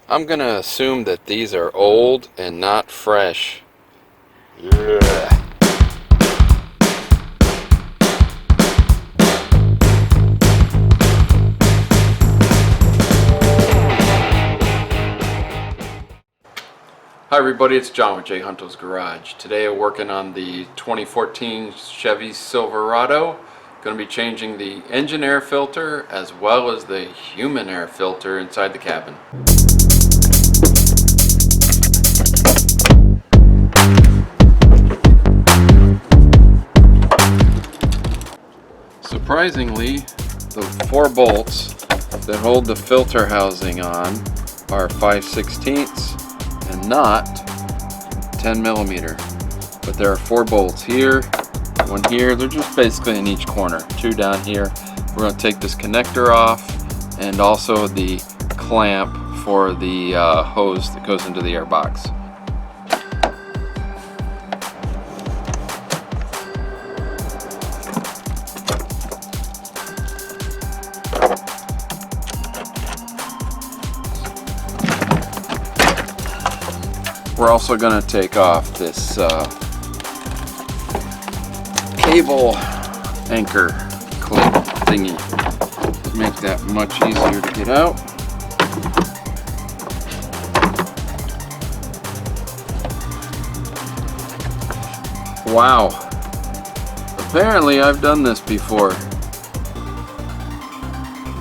I'm gonna assume that these are old and not fresh. Yeah. Hi everybody, it's John with Jay Hunto's Garage. Today I'm working on the 2014 Chevy Silverado. Going to be changing the engine air filter as well as the human air filter inside the cabin. Surprisingly, the 4 bolts that hold the filter housing on are 5/16 and not 10 millimeter. But there are 4 bolts here, 1 here. They're just basically in each corner. 2 down here. We're going to take this connector off and also the clamp for the hose that goes into the air box. We're also going to take off this cable anchor clip thingy. Make that much easier to get out. Wow. Apparently I've done this before.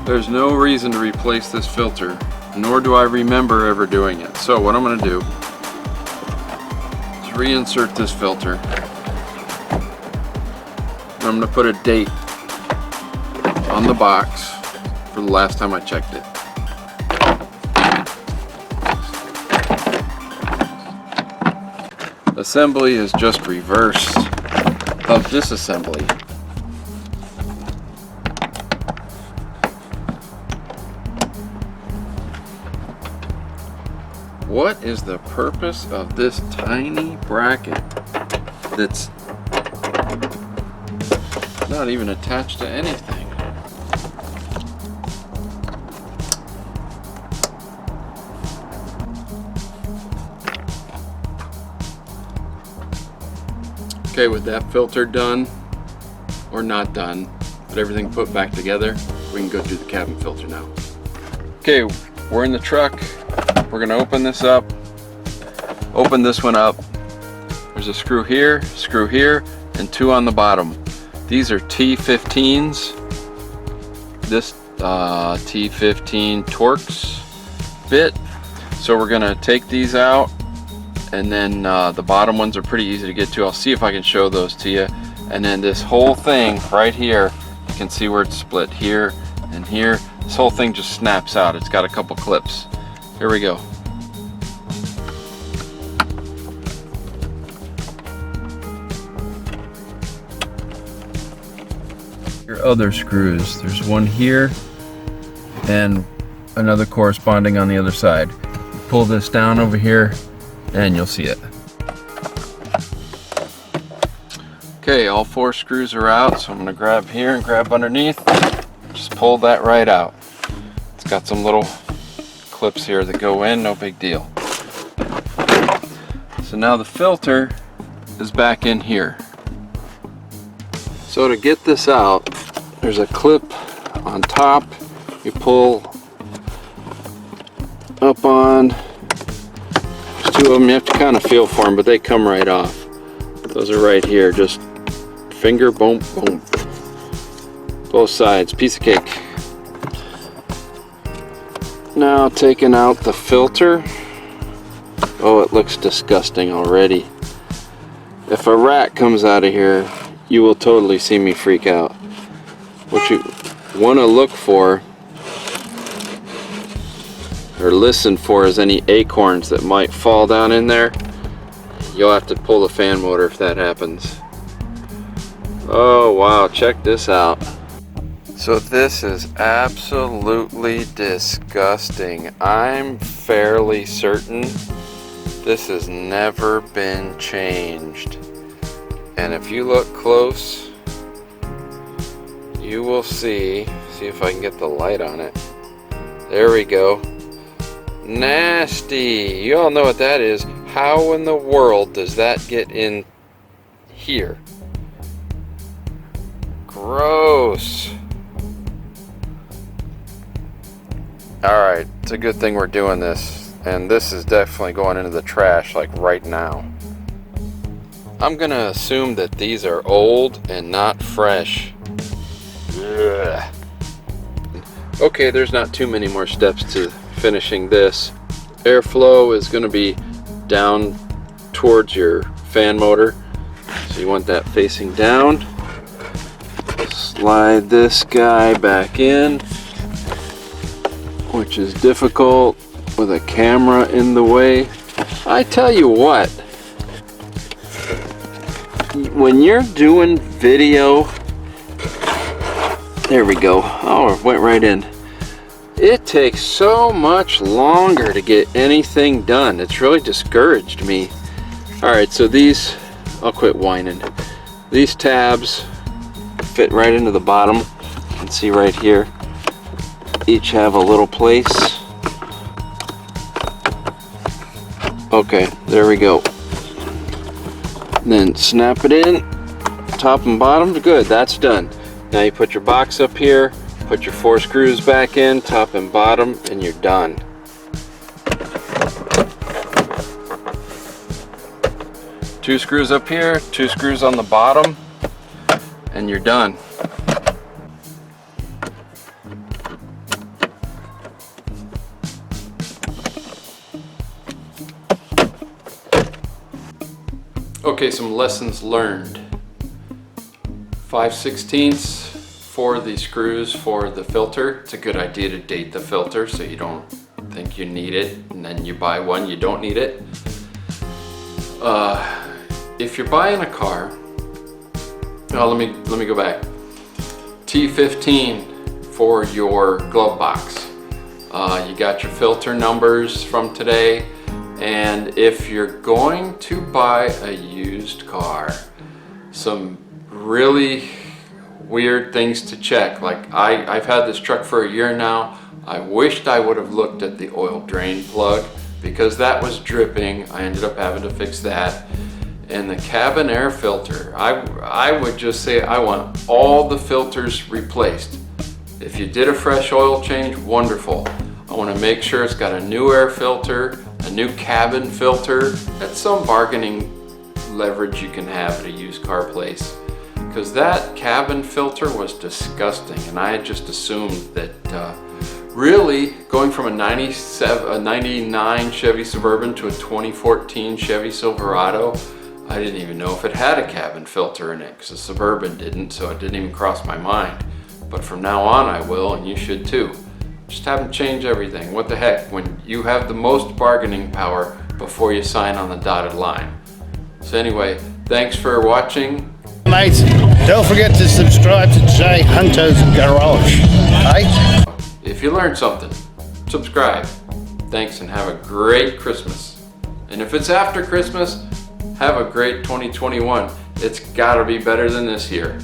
There's no reason to replace this filter, nor do I remember ever doing it. So what I'm going to do is reinsert this filter. I'm going to put a date on the box for the last time I checked it. Assembly is just reverse of disassembly. What is the purpose of this tiny bracket that's not even attached to anything? Okay, with that filter done, or not done, but everything put back together, we can go do the cabin filter now. Okay, we're in the truck. We're gonna open this up. Open this one up. There's a screw here, and 2 on the bottom. These are T15s. This T15 Torx bit. So we're gonna take these out, and then the bottom ones are pretty easy to get to. I'll see if I can show those to you. And then this whole thing right here, you can see where it's split here and here. This whole thing just snaps out. It's got a couple clips. Here we go. Your other screws. There's one here and another corresponding on the other side. Pull this down over here and you'll see it. Okay, all 4 screws are out, so I'm going to grab here and grab underneath. Just pull that right out. It's got some little clips here that go in, no big deal. So now the filter is back in here. So to get this out, there's a clip on top. You pull up on. There's 2 of them. You have to kind of feel for them, but they come right off. Those are right here. Just finger, boom, boom. Both sides. Piece of cake. Now taking out the filter. Oh, it looks disgusting already. If a rat comes out of here, you will totally see me freak out. What you want to look for or listen for is any acorns that might fall down in there. You'll have to pull the fan motor if that happens. Oh wow, check this out. So this is absolutely disgusting. I'm fairly certain this has never been changed. And if you look close, you will see if I can get the light on it. There we go. Nasty. You all know what that is. How in the world does that get in here? Gross. Alright, it's a good thing we're doing this. And this is definitely going into the trash like right now. I'm gonna assume that these are old and not fresh. Ugh. Okay, there's not too many more steps to finishing this. Airflow is gonna be down towards your fan motor. So you want that facing down. Slide this guy back in, which is difficult with a camera in the way. I tell you what, when you're doing video, there we go. Oh, it went right in. It takes so much longer to get anything done. It's really discouraged me. All right, so these, I'll quit whining. These tabs fit right into the bottom. You can see right here, each have a little place. Okay, there we go. Then snap it in, top and bottom. Good, that's done. Now you put your box up here, put your 4 screws back in, top and bottom, and you're done. Two screws up here, 2 screws on the bottom, and you're done. Okay, some lessons learned. 5/16 for the screws for the filter. It's a good idea to date the filter so you don't think you need it and then you buy one you don't need it. If you're buying a car, let me go back. T15 for your glove box. You got your filter numbers from today. And if you're going to buy a used car, some really weird things to check. Like I've had this truck for a year now. I wished I would have looked at the oil drain plug because that was dripping. I ended up having to fix that. And the cabin air filter, I would just say I want all the filters replaced. If you did a fresh oil change, wonderful. I want to make sure it's got a new air filter, a new cabin filter. That's some bargaining leverage you can have at a used car place. Because that cabin filter was disgusting, and I had just assumed that really going from a 99 Chevy Suburban to a 2014 Chevy Silverado, I didn't even know if it had a cabin filter in it because the Suburban didn't, so it didn't even cross my mind. But from now on I will, and you should too. Just have them change everything. What the heck, when you have the most bargaining power before you sign on the dotted line. So anyway, thanks for watching. Mates, don't forget to subscribe to Jay Hunter's Garage, okay? If you learned something, subscribe. Thanks and have a great Christmas. And if it's after Christmas, have a great 2021. It's gotta be better than this year.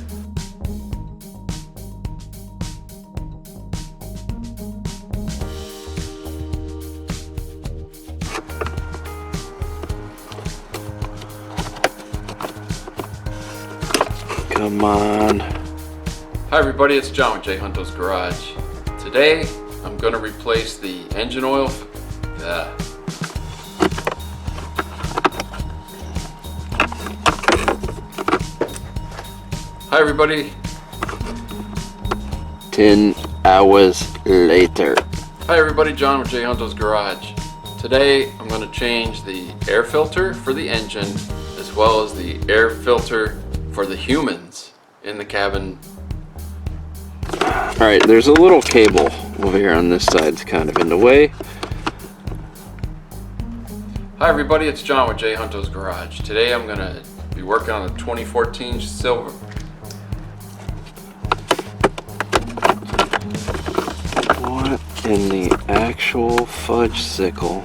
Come on. Hi everybody, it's John with Jay Hunter's Garage. Today, I'm going to replace the engine oil. Hi everybody. 10 hours later. Hi everybody, John with Jay Hunter's Garage. Today, I'm going to change the air filter for the engine as well as the air filter for the humans in the cabin. Alright, there's a little cable over here on this side. It's kind of in the way. Hi everybody, it's John with Jay Hunter's Garage. Today I'm going to be working on the 2014 Silver. What in the actual fudge sickle?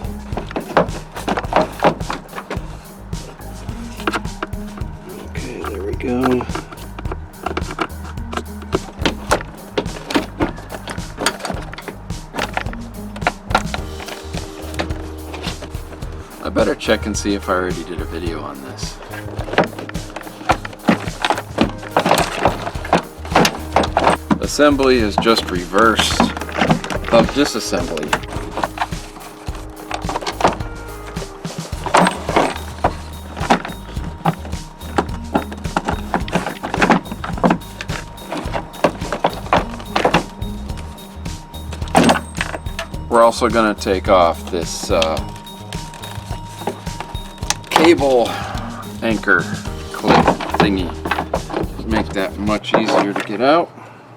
Okay, there we go. I better check and see if I already did a video on this. Assembly is just reverse of disassembly. We're also going to take off this cable anchor clip thingy. Make that much easier to get out.